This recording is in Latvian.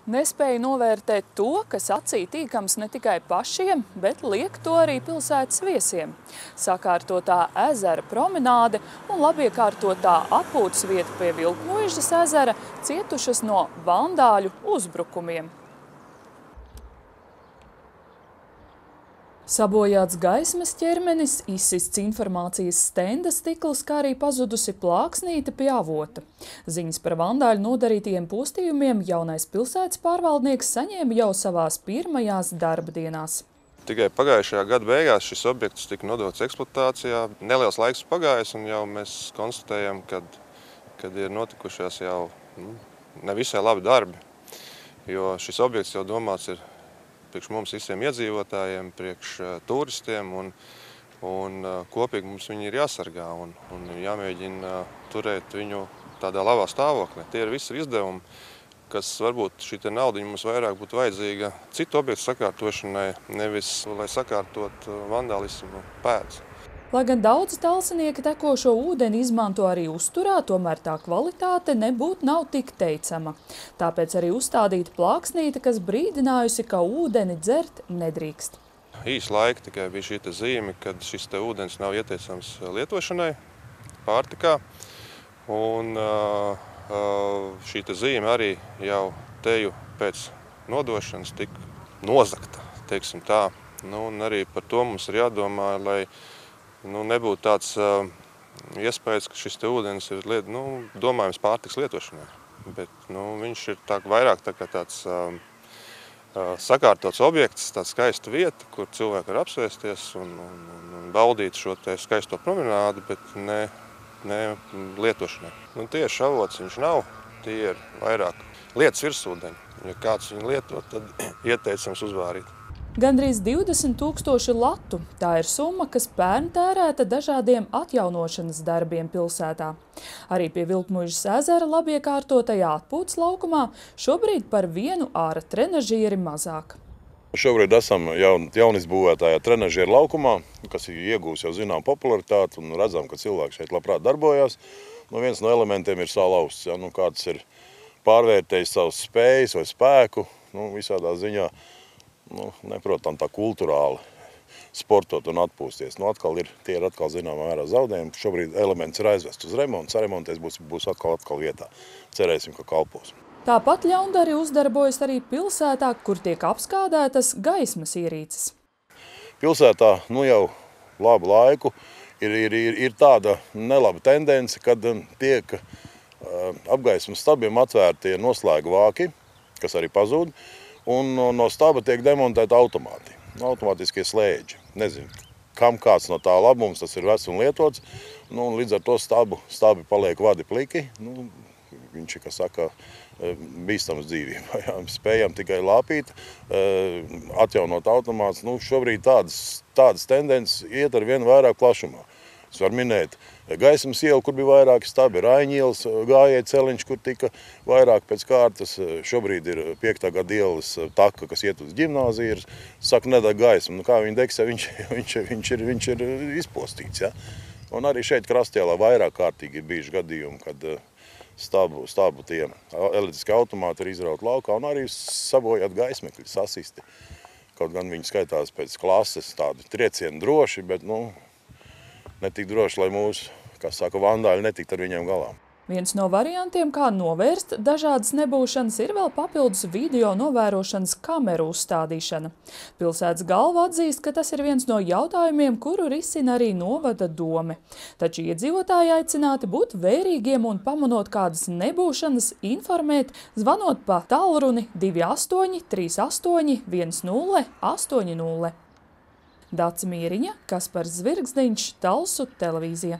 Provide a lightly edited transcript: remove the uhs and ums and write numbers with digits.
Nespēja novērtēt to, kas acī tīkams ne tikai pašiem, bet liek to arī pilsētas viesiem. Sakārtotā ezera promenāde un labiekārtotā atpūtas vieta pie Vilkmuižas ezera cietušas no vandāļu uzbrukumiem. Sabojāts gaismas ķermenis, izsists informācijas stenda stikls, kā arī pazudusi plāksnīte pie avota. Ziņas par vandāļu nodarītajiem postījumiem jaunais pilsētas pārvaldnieks saņēma jau savās pirmajās darba dienās. Tikai pagājušajā gada beigās šis objekts tika nodots eksploatācijā. Neliels laiks pagājis un jau mēs konstatējam, kad ir notikušās jau nevisai labi darbi, jo šis objekts jau domāts ir priekš mums visiem iedzīvotājiem, priekš turistiem, un kopīgi mums viņi ir jāsargā un jāmēģina turēt viņu tādā labā stāvoklī. Tie ir visi izdevumi, kas varbūt šī naudiņa mums vairāk būtu vajadzīga citu objektu sakārtošanai, nevis, lai sakārtot vandālismu pēdas. Lai gan daudzi talsinieki tekošo ūdeni izmanto arī uzturā, tomēr tā kvalitāte nebūtu nav tik teicama. Tāpēc arī uzstādīta plāksnīte, kas brīdinājusi, ka ūdeni dzert nedrīkst. Īsu laiku tikai bija šī zīme, kad šis ūdens nav ieteicams lietošanai pārtikā. Un šī zīme arī jau teju pēc nodošanas tika nozagta, teiksim tā. Un arī par to mums ir jādomā, lai nebūtu tāds iespējas, ka šis ūdens ir domājams pārtiks lietošanai. Bet viņš ir vairāk tāds sakārtots objekts, tāds skaista vieta, kur cilvēki var apsēsties un baudīt šo skaisto promenādi, bet ne lietošanai. Tieši avots viņš nav, tie ir vairāk lietas virsūdeņi. Ja kāds viņu lieto, tad ieteicams uzvārīt. Gandrīz 20 000 latu. Tā ir summa, kas pērn tērēta dažādiem atjaunošanas darbiem pilsētā. Arī pie Vilkmuižas ezera labiekārtotajā atpūtas laukumā šobrīd par vienu āra trenažieri mazāk. Šobrīd esam jaunizbūvētajā trenažieru laukumā, kas ir iegūs jau zinām popularitāti un redzam, ka cilvēki šeit labprāt darbojās. Viens no elementiem ir salausts, kāds ir pārvērtējis savas spējas vai spēku, visādā ziņā. Neprotam tā kulturāli sportot un atpūsties. Tie ir atkal zināmā mērā zaudējumi. Šobrīd elements ir aizvest uz remontu, saremontēs būs atkal vietā. Cerēsim, ka kalpos. Tāpat ļaundari uzdarbojas arī pilsētā, kur tiek apskādētas gaismas ierīces. Pilsētā jau labu laiku ir tāda nelaba tendence, kad tiek apgaismas stabiem atvērtie noslēgu vāki, kas arī pazūd. Un no staba tiek demontēta automāti, automātiskie slēdži. Nezinu, kam kāds no tā labums, tas ir vecs un lietots. Līdz ar to stabi paliek vadi pliki. Viņš ir, kā saka, bīstams dzīvībā. Spējam tikai lāpīt, atjaunot automātus. Šobrīd tādas tendences iet ar vien vairāk plašumā. Es varu minēt Gaismas ielu, kur bija vairāki stabi, Raiņa ielas gājēju celiņš, kur tika vairāk pēc kārtas. Šobrīd ir 5. gada ielas taka, kas iet uz ģimnāziju. Saka, nedeg gaismu. Kā viņi degs, viņš ir izpostīts. Ja? Un arī šeit Krastēlā vairāk kārtīgi ir bijuši gadījumi, kad stabu tie elektriskie automāti ir izrauti laukā un arī sabojāt gaismekļi, sasisti. Kaut gan viņi skaitās pēc klases tādi triecieni droši, bet ne tik droši, lai mūsu, kā saka, vandāļi netikt ar viņiem galā. Viens no variantiem, kā novērst dažādas nebūšanas, ir vēl papildus video novērošanas kameru uzstādīšana. Pilsētas galva atzīst, ka tas ir viens no jautājumiem, kuru risina arī novada dome. Taču iedzīvotāji aicināti būt vērīgiem un pamanot kādas nebūšanas, informēt, zvanot pa tālruni 28 38 10 80. Dace Mieriņa, Kaspars Zvirgzdiņš, Talsu televīzija.